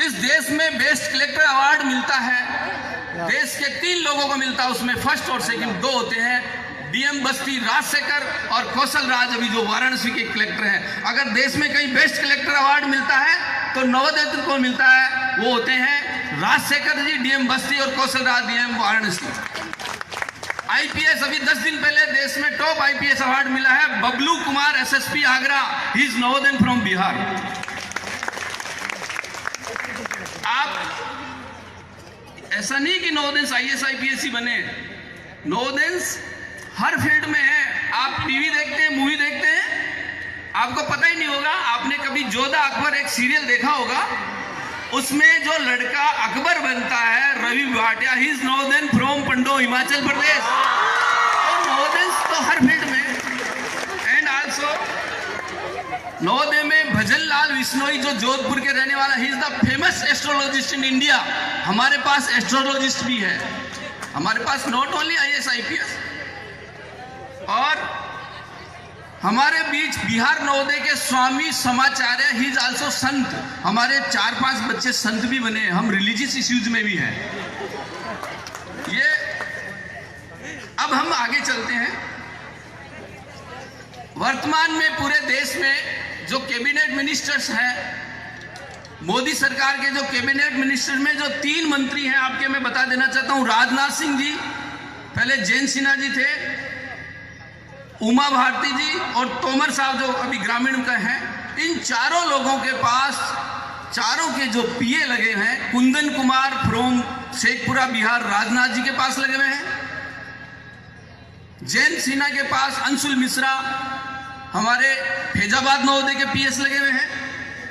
इस देश में बेस्ट कलेक्टर अवार्ड मिलता है, देश के 3 लोगों को मिलता है, उसमें फर्स्ट और सेकंड 2 होते हैं, डीएम बस्ती राजशेखर और कौशल राज अभी जो वाराणसी के कलेक्टर हैं। अगर देश में कहीं बेस्ट कलेक्टर अवार्ड मिलता है तो नवोदय को मिलता है, वो होते हैं राजशेखर जी डीएम बस्ती और कौशल राज डीएम वाराणसी। आईपीएस अभी 10 दिन पहले देश में टॉप आईपीएस अवार्ड मिला है Bablu Kumar SSP Agra, he is Navodaya from Bihar. आप ऐसा नहीं कि नवोदय आईएएस आईपीएस ही बने, नवोदय हर फील्ड में है। आप टीवी देखते हैं, मूवी देखते हैं, आपको पता ही नहीं होगा, आपने कभी जोधा अकबर एक सीरियल देखा होगा, उसमें जो लड़का अकबर बनता है Ravi Bhatia, he is Navodaya from Pandoh Himachal Pradesh. तो नवोदय तो हर फील्ड में। एंड आल्सो नवोदय में भजन लाल विश्नोई जो जोधपुर के रहने वाला, he is the famous astrologist in India. हमारे पास एस्ट्रोलॉजिस्ट भी है, हमारे पास नॉट ओनली आईएएस आईपीएस। और हमारे बीच बिहार नवोदय के स्वामी समाचार्य, ही इज आल्सो संत। हमारे 4-5 बच्चे संत भी बने, हम रिलीजियस इश्यूज में भी हैं। ये अब हम आगे चलते हैं। वर्तमान में पूरे देश में जो कैबिनेट मिनिस्टर्स हैं, मोदी सरकार के जो कैबिनेट मिनिस्टर में जो 3 मंत्री हैं, आपके मैं बता देना चाहता हूं। राजनाथ सिंह जी, पहले जयंत सिन्हा जी थे, उमा भारती जी और तोमर साहब जो अभी ग्रामीण का हैं। इन चारों लोगों के पास, चारों के जो पीए लगे हैं, कुंदन कुमार फ्रॉम शेखपुरा बिहार राजनाथ जी के पास लगे हुए हैं। जयंत सिन्हा के पास अंशुल मिश्रा हमारे फैजाबाद नवोदय के पीएस लगे हुए हैं।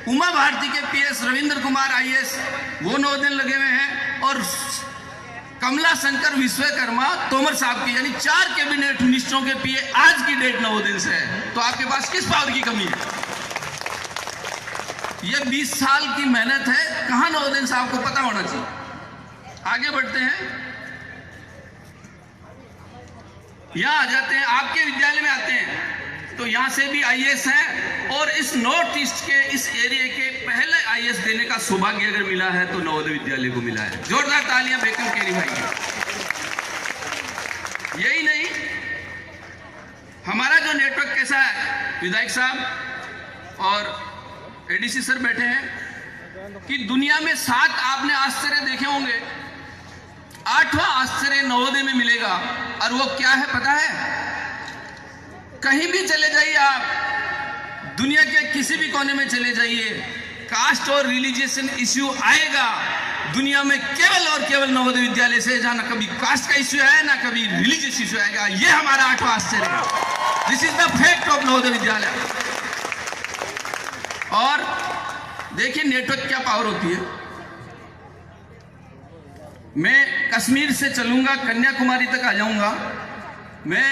उमा भारती के पीएस रविंद्र कुमार आईएएस वो नवोदय लगे हुए हैं। और कमला शंकर विश्वकर्मा तोमर साहब की, यानी 4 कैबिनेट मिनिस्टरों के पीए आज की डेट नवोदय से है। तो आपके पास किस पावर की कमी है? ये 20 साल की मेहनत है, कहां नवोदय साहब को पता होना चाहिए। आगे बढ़ते हैं, यहां आ जाते हैं, आपके विद्यालय में आते हैं तो यहां से भी आईएएस हैं। और इस नॉर्थ ईस्ट के इस एरिया के पहले आईएएस देने का सौभाग्य अगर मिला है तो नवोदय विद्यालय को मिला है। जोरदार तालियां बेकम केरी भाई की। यही नहीं, हमारा जो नेटवर्क कैसा है, विधायक साहब और एडीसी सर बैठे हैं, कि दुनिया में 7 आपने आश्चर्य देखे होंगे, 8वां आश्चर्य नवोदय में मिलेगा। और वो क्या है पता है? कहीं भी चले जाइए आप, दुनिया के किसी भी कोने में चले जाइए, कास्ट और रिलीजियन इश्यू आएगा दुनिया में केवल और केवल नवोदय विद्यालय से, जहां ना कभी कास्ट का इश्यू है ना कभी रिलीजियस इश्यू आएगा। ये हमारा 8वां आश्चर्य है। This is the fact of Navodaya Vidyalaya. और देखिए नेटवर्क क्या पावर होती है। मैं कश्मीर से चलूंगा, कन्याकुमारी तक आ जाऊंगा, मैं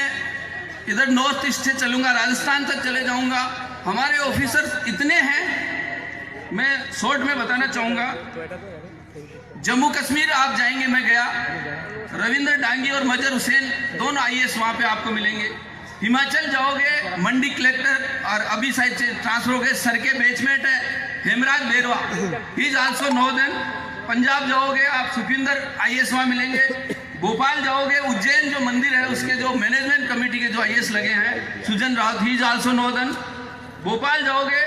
इधर नॉर्थ ईस्ट से चलूंगा, राजस्थान तक चले जाऊंगा। हमारे ऑफिसर्स इतने हैं, मैं शॉर्ट में बताना चाहूंगा। जम्मू कश्मीर आप जाएंगे, मैं गया, रविंद्र डांगी और मजर हुसैन दोनों आईएएस वहां पे आपको मिलेंगे। हिमाचल जाओगे, मंडी कलेक्टर और अभी साइड से ट्रांसफर हो गए, सर के बेचमेंट है Hemraj Berwa, he is also Navodaya. Punjab जाओगे आप, सुखविंदर आईएएस वहां मिलेंगे। भोपाल जाओगे, उज्जैन जो मंदिर है उसके जो मैनेजमेंट कमेटी के जो आईएएस लगे हैं, Sujan Raut, he is also Navodaya. Bhopal जाओगे,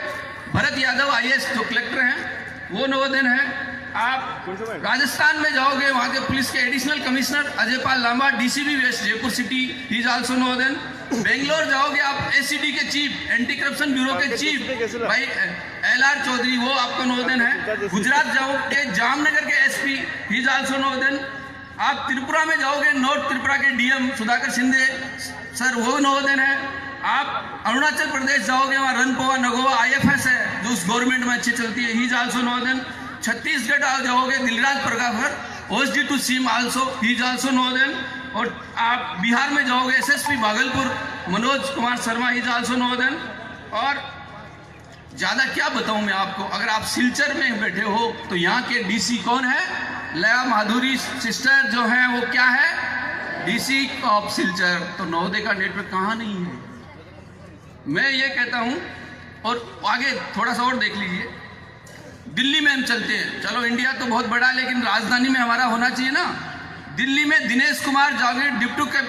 भरत यादव आईएएस जो कलेक्टर हैं वो नवोदय हैं। आप राजस्थान में जाओगे, वहां के पुलिस के additional commissioner Ajaypal Lamba, DCP west Jaipur city, he is also Navodaya. Bangalore जाओगे आप, एसीडी के चीफ, एंटी करप्शन ब्यूरो के चीफ भाई LR चौधरी, वो आपको नवोदय है। गुजरात जाओगे, जामनगर के SP, he is also Navodaya. आप त्रिपुरा में जाओगे, नॉर्थ त्रिपुरा के डीएम सुधाकर शिंदे सर, वो नवोदय है। आप अरुणाचल प्रदेश जाओगे, वहाँ रनपोवा नगोवा IFS है जो उस गवर्नमेंट में अच्छी चलती है, he is also Navodaya. Chhattisgarh जाओगे, Dilraj Prabhakar OSD to CM also, he is also Navodaya. और आप बिहार में जाओगे, SSP Bhagalpur Manoj Kumar Sharma, he is also Navodaya. और ज्यादा क्या बताऊं मैं आपको, अगर आप सिलचर में बैठे हो तो यहाँ के डीसी कौन है? लया माधुरी सिस्टर जो है, वो क्या है? DC of Silchar. तो नवोदय का नेटवर्क कहाँ नहीं है? मैं ये कहता हूं, और आगे थोड़ा सा और देख लीजिए, दिल्ली में हम चलते हैं, चलो इंडिया तो बहुत बड़ा है लेकिन राजधानी में हमारा होना चाहिए ना। दिल्ली में Dinesh Kumar Jagir,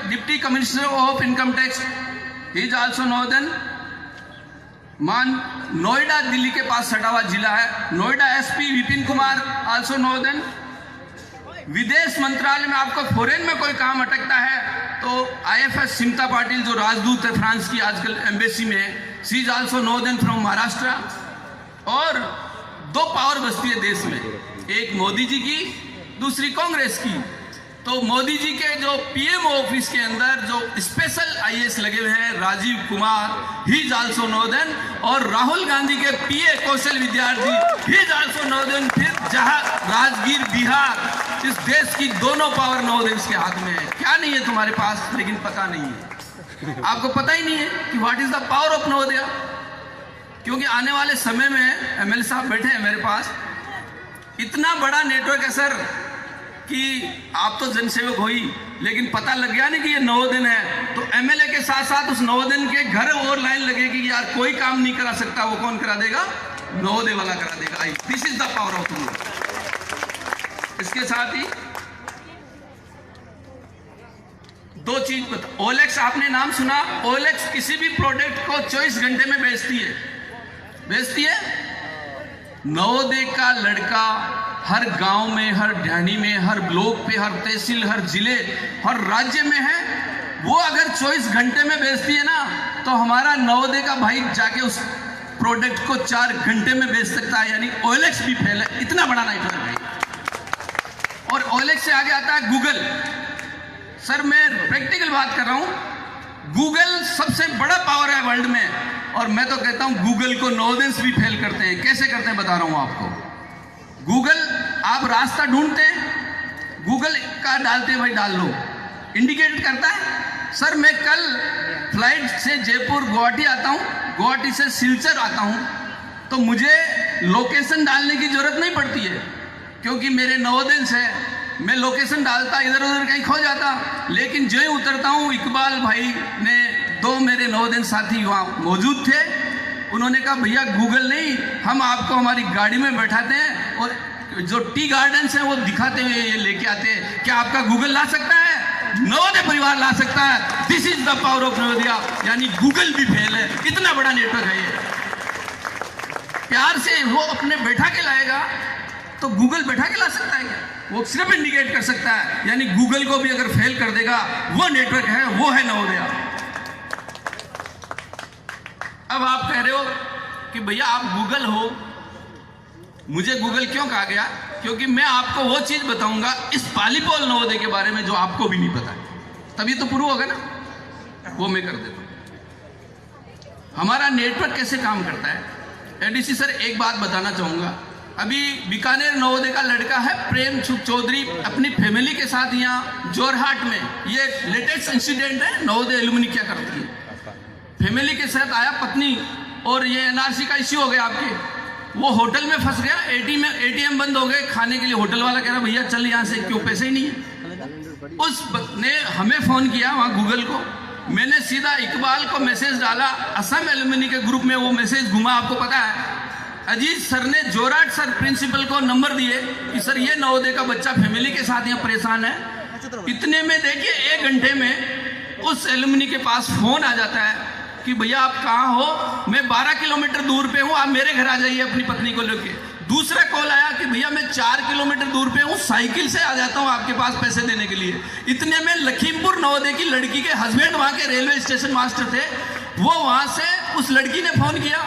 deputy commissioner of income tax, he is also northern. Noida Delhi के पास सटा हुआ जिला है, Noida SP Vipin Kumar also northern. विदेश मंत्रालय में आपको फॉरेन में कोई काम अटकता है तो IFS सिमता पाटिल जो राजदूत है फ्रांस की आजकल एम्बेसी में, she is also northern from Maharashtra. और दो पावर बसती है देश में, एक मोदी जी की, दूसरी कांग्रेस की। तो मोदी जी के जो PM ऑफिस के अंदर जो स्पेशल IAS लगे हुए हैं Rajiv Kumar, he is also northern. और राहुल गांधी के PA कौशल विद्यार्थी, ही इज आल्सो नॉर्दर्न। फिर जहां राजगीर बिहार, इस देश की दोनों पावर नॉर्दर्न्स के हाथ में है। क्या नहीं है तुम्हारे पास, लेकिन पता नहीं है, आपको पता ही नहीं है कि what is the power of Navodaya. क्योंकि आने वाले समय में MLA साहब बैठे हैं मेरे पास, इतना बड़ा नेटवर्क है सर कि आप तो जनसेवक हो ही, लेकिन पता लग गया ना कि ये नवोदय है तो MLA के साथ साथ उस नवोदय के घर और लाइन लगेगी कि यार कोई काम नहीं करा सकता, वो कौन करा देगा, नवोदय वाला करा देगा। This is the power of Navodaya. इसके साथ ही दो चीज बता, OLX आपने नाम सुना, OLX किसी भी प्रोडक्ट को 24 घंटे में बेचती है। नवोदय का लड़का हर गांव में, हर ढाणी में, हर ब्लॉक पे, हर तहसील, हर जिले, हर राज्य में है। वो अगर 24 घंटे में बेचती है ना, तो हमारा नवोदय का भाई जाके उस प्रोडक्ट को 4 घंटे में बेच सकता है। यानी OLX भी फेल है, इतना बड़ा नेटवर्क है। और OLX से आगे आता है गूगल। सर मैं प्रैक्टिकल बात कर रहा हूं, गूगल सबसे बड़ा पावर है वर्ल्ड में, और मैं तो कहता हूं गूगल को नॉर्दर्न्स भी फेल करते हैं। कैसे करते हैं बता रहा हूं आपको। गूगल, आप रास्ता ढूंढते हैं, गूगल का डालते हैं, भाई डाल लो, इंडिकेट करता है। सर मैं कल फ्लाइट से जयपुर गुवाहाटी आता हूं, गुवाहाटी से सिलचर आता हूं, तो मुझे लोकेशन डालने की जरूरत नहीं पड़ती है, क्योंकि मेरे नवोदय है, मैं लोकेशन डालता इधर उधर कहीं खो जाता। लेकिन जो ही उतरता हूँ, इकबाल भाई ने, दो मेरे नवोदय साथी वहाँ मौजूद थे, उन्होंने कहा भैया गूगल नहीं, हम आपको हमारी गाड़ी में बैठाते हैं और जो टी गार्डन्स हैं वो दिखाते हुए ये लेके आते हैं। क्या आपका गूगल ला सकता है? नवोदय परिवार ला सकता है। This is the power of Navodaya. यानी गूगल भी फेल है, इतना बड़ा नेटवर्क है ये। प्यार से वो अपने बैठा के लाएगा तो गूगल बैठा के ला सकता है क्या? वो सिर्फ इंडिकेट कर सकता है। यानी गूगल को भी अगर फेल कर देगा, वो नेटवर्क है, वो है नवोदया। अब आप कह रहे हो कि भैया आप गूगल हो, मुझे गूगल क्यों कहा गया? क्योंकि मैं आपको वो चीज बताऊंगा इस पालीपोल नवोदय के बारे में जो आपको भी नहीं पता है, तभी तो प्रूव होगा ना, वो मैं कर देता हूं। हमारा नेटवर्क कैसे काम करता है, ADC सर एक बात बताना चाहूंगा। अभी बीकानेर नवोदय का लड़का है प्रेम चौधरी, अपनी फैमिली के साथ यहाँ जोरहाट में, ये लेटेस्ट इंसिडेंट है, नवोदय एलुमनी क्या करती है, फैमिली के साथ आया, पत्नी, और ये NRC का इश्यू हो गया आपके, वो होटल में फंस गया, ATM बंद हो गए, खाने के लिए होटल वाला कह रहा भैया चल यहाँ से, क्यों पैसे ही नहीं है। उस ने हमें फोन किया वहाँ गूगल को, मैंने सीधा इकबाल को मैसेज डाला, असम एलुमनी के ग्रुप में वो मैसेज घुमा, आपको पता है। अजीत सर ने जोराट सर प्रिंसिपल को नंबर दिए कि सर ये नवोदय का बच्चा फैमिली के साथ यहाँ परेशान है। इतने में देखिए 1 घंटे में उस एलुमनी के पास फोन आ जाता है कि भैया आप कहाँ हो, मैं 12 किलोमीटर दूर पे हूँ, आप मेरे घर आ जाइए अपनी पत्नी को लेके। दूसरा कॉल आया कि भैया मैं 4 किलोमीटर दूर पे हूँ, साइकिल से आ जाता हूँ आपके पास पैसे देने के लिए। इतने में लखीमपुर नवोदय की लड़की के हस्बैंड वहाँ के रेलवे स्टेशन मास्टर थे, वो वहाँ से उस लड़की ने फोन किया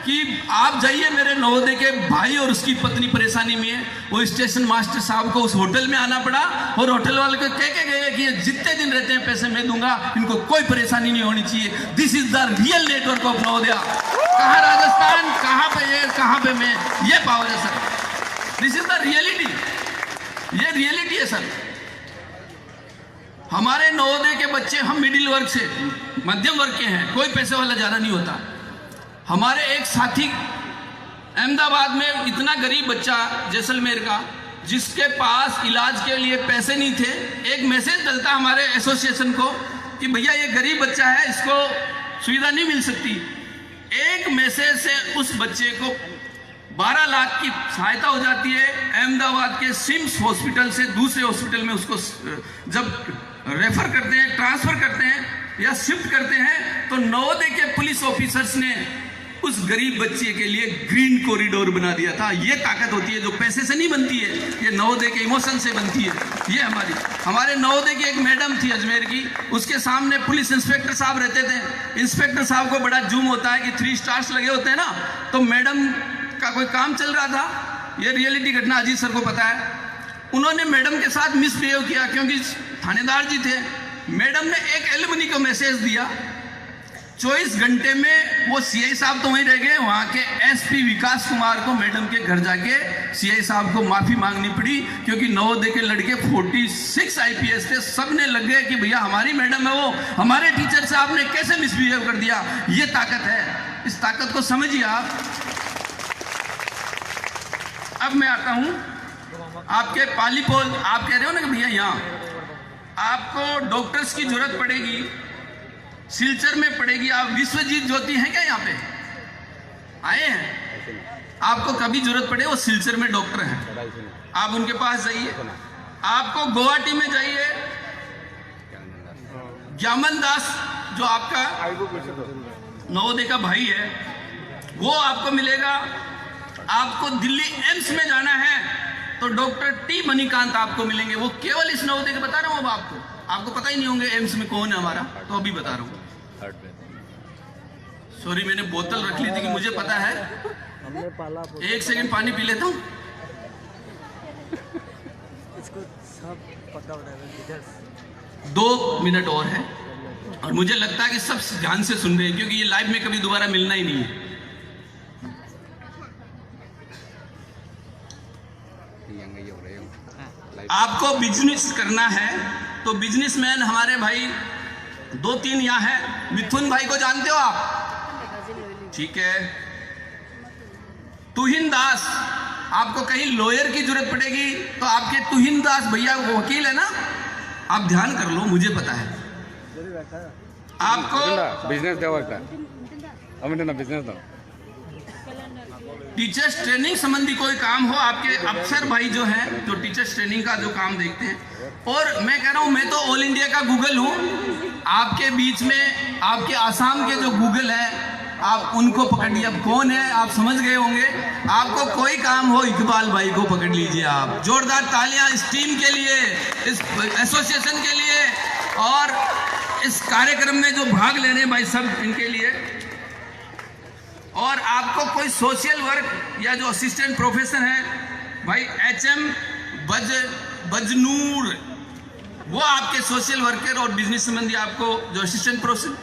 कि आप जाइए, मेरे नवोदय के भाई और उसकी पत्नी परेशानी में है। वो स्टेशन मास्टर साहब को उस होटल में आना पड़ा और होटल वाले को कह के गए कि जितने दिन रहते हैं पैसे मैं दूंगा, इनको कोई परेशानी नहीं होनी चाहिए। This is the real network of Navodaya. कहाँ राजस्थान, कहाँ पे ये, कहाँ पे मैं, ये पावर है sir. This is the reality, ये रियलिटी है सर। हमारे नवोदय के बच्चे, हम मिडिल वर्ग से मध्यम वर्ग के हैं, कोई पैसे वाला ज्यादा नहीं होता। हमारे एक साथी अहमदाबाद में, इतना गरीब बच्चा जैसलमेर का, जिसके पास इलाज के लिए पैसे नहीं थे, एक मैसेज डलता हमारे एसोसिएशन को कि भैया ये गरीब बच्चा है, इसको सुविधा नहीं मिल सकती। एक मैसेज से उस बच्चे को 12 लाख की सहायता हो जाती है। अहमदाबाद के सिम्स हॉस्पिटल से दूसरे हॉस्पिटल में उसको जब रेफर करते हैं, ट्रांसफर करते हैं या शिफ्ट करते हैं, तो नवोदय के पुलिस ऑफिसर्स ने उस गरीब बच्चे के लिए ग्रीन कॉरिडोर बना दिया था। ये ताकत होती है जो पैसे से नहीं बनती है, ये नवोदय के इमोशन से बनती है। ये हमारे नवोदय की एक मैडम थी अजमेर की, उसके सामने पुलिस इंस्पेक्टर साहब रहते थे। इंस्पेक्टर साहब को बड़ा जूम होता है कि 3 स्टार्स लगे होते हैं ना, तो मैडम का कोई काम चल रहा था, ये रियलिटी घटना अजीत सर को पता है। उन्होंने मैडम के साथ मिसबिहेव किया क्योंकि थानेदार जी थे। मैडम ने एक एलुमनी को मैसेज दिया, 24 घंटे में वो सीआई साहब तो वहीं रह गए, वहां के एसपी विकास कुमार को मैडम के घर जाके सीआई साहब को माफी मांगनी पड़ी, क्योंकि नवोदय के लड़के 46 आईपीएस थे। सब ने लग गए कि भैया हमारी मैडम है, वो हमारे टीचर से आपने कैसे मिसबिहेव कर दिया। ये ताकत है, इस ताकत को समझिए आप। अब मैं आता हूं आपके पालीपोल, आप कह रहे हो ना कि भैया यहाँ आपको डॉक्टर्स की जरूरत पड़ेगी, सिलचर में पड़ेगी। आप विश्वजीत ज्योति हैं क्या यहाँ पे आए हैं? आपको कभी जरूरत पड़े, वो सिलचर में डॉक्टर हैं, आप उनके पास जाइए। आपको गुवाहाटी में जाइए, ज्ञामन दास जो आपका नवोदय का भाई है, वो आपको मिलेगा। आपको दिल्ली एम्स में जाना है तो डॉक्टर टी मणिकांत आपको मिलेंगे, वो केवल इस नवोदय के बता रहा हूं। अब आपको पता ही नहीं होंगे एम्स में कौन है हमारा, तो अभी बता रहा हूं। सॉरी, मैंने बोतल रख ली थी कि मुझे पता है। 1 सेकंड पानी पी लेता हूं। 2 मिनट और है, और मुझे लगता है कि सब ध्यान से सुन रहे हैं, क्योंकि ये लाइव में कभी दोबारा मिलना ही नहीं है। आपको बिजनेस करना है तो बिजनेसमैन हमारे भाई 2-3 यहाँ है। मिथुन भाई को जानते हो आप? ठीक है। तुहिन दास, आपको कहीं लॉयर की जरूरत पड़ेगी तो आपके तुहिन दास भैया वो वकील है ना, आप ध्यान कर लो, मुझे पता है। आपको बिजनेस बिजनेस टीचर्स ट्रेनिंग संबंधी कोई काम हो, आपके अफसर भाई जो हैं, जो टीचर्स ट्रेनिंग का जो काम देखते हैं। और मैं कह रहा हूं, मैं तो ऑल इंडिया का गूगल हूं। आपके बीच में आपके आसाम के जो गूगल है, आप उनको पकड़िए। अब कौन है आप समझ गए होंगे। आपको कोई काम हो, इकबाल भाई को पकड़ लीजिए आप। जोरदार तालियां इस टीम के लिए, इस एसोसिएशन के लिए, और इस कार्यक्रम में जो भाग ले रहे हैं भाई सब, इनके लिए। और आपको कोई सोशल वर्क या जो असिस्टेंट प्रोफेसर है भाई, HM बजनूर, वो आपके सोशल वर्कर और बिजनेस संबंधी आपको जो असिस्टेंट प्रोफेसर।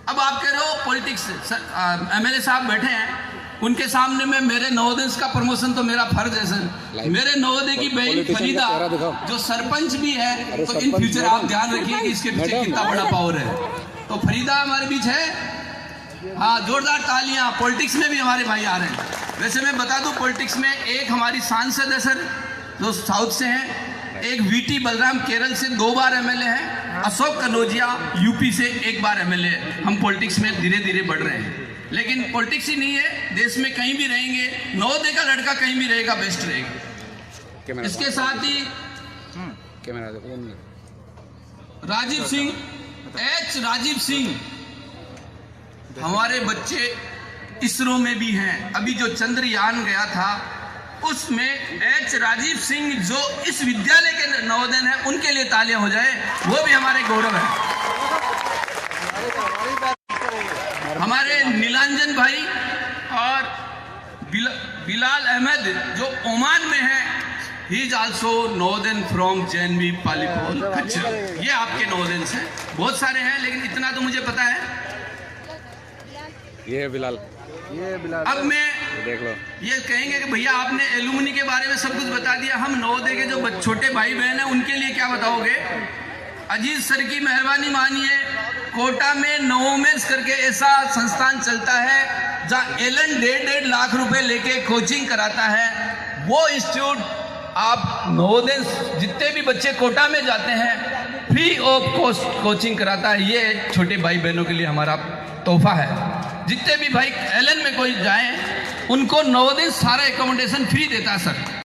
अब आप कह रहे हो पॉलिटिक्स, MLA साहब बैठे हैं, उनके सामने में मेरे नवोदय का प्रमोशन तो मेरा फर्ज है सर। मेरे नवोदय की बहन फरीदा जो सरपंच भी है, तो इन फ्यूचर आप ध्यान रखिए कि इसके पीछे कितना बड़ा पावर है। तो फरीदा हमारे बीच है, हाँ, जोरदार तालियां। पॉलिटिक्स में भी हमारे भाई आ रहे हैं। वैसे मैं बता दूं, पॉलिटिक्स में एक हमारी सांसद है सर, जो साउथ से हैं। एक VT बलराम केरल से 2 बार MLA है। अशोक कनौजिया यूपी से 1 बार MLA है। हम पॉलिटिक्स में धीरे धीरे बढ़ रहे हैं, लेकिन पॉलिटिक्स ही नहीं है, देश में कहीं भी रहेंगे, नवोदय का लड़का कहीं भी रहेगा, बेस्ट रहेगा। इसके साथ ही राजीव सिंह, राजीव सिंह, हमारे बच्चे इसरो में भी हैं। अभी जो चंद्रयान गया था उसमें राजीव सिंह जो इस विद्यालय के नवोदय हैं, उनके लिए तालियां हो जाए, वो भी हमारे गौरव है। हमारे नीलांजन भाई और बिलाल अहमद जो ओमान में है, he is also Navodaya from JNV पालीपोल खच्चर। ये आपके नवोदय हैं, बहुत सारे हैं, लेकिन इतना तो मुझे पता है। ये बिलाल। अब मैं देख लो, ये कहेंगे कि भैया आपने एलुमनी के बारे में सब कुछ बता दिया, हम नवोदय के जो छोटे भाई बहन हैं उनके लिए क्या बताओगे? अजीत सर की मेहरबानी मानिए, कोटा में नवोमेंस करके ऐसा संस्थान चलता है जहाँ एलन 1.5 लाख रुपए लेके कोचिंग कराता है। वो इंस्टीट्यूट आप नवोदय जितने भी बच्चे कोटा में जाते हैं फ्री ऑफ कॉस्ट कोचिंग कराता है। ये छोटे भाई बहनों के लिए हमारा तोहफा है। जितने भी भाई एलन में कोई जाए उनको 9 दिन सारा एकोमोडेशन फ्री देता है सर।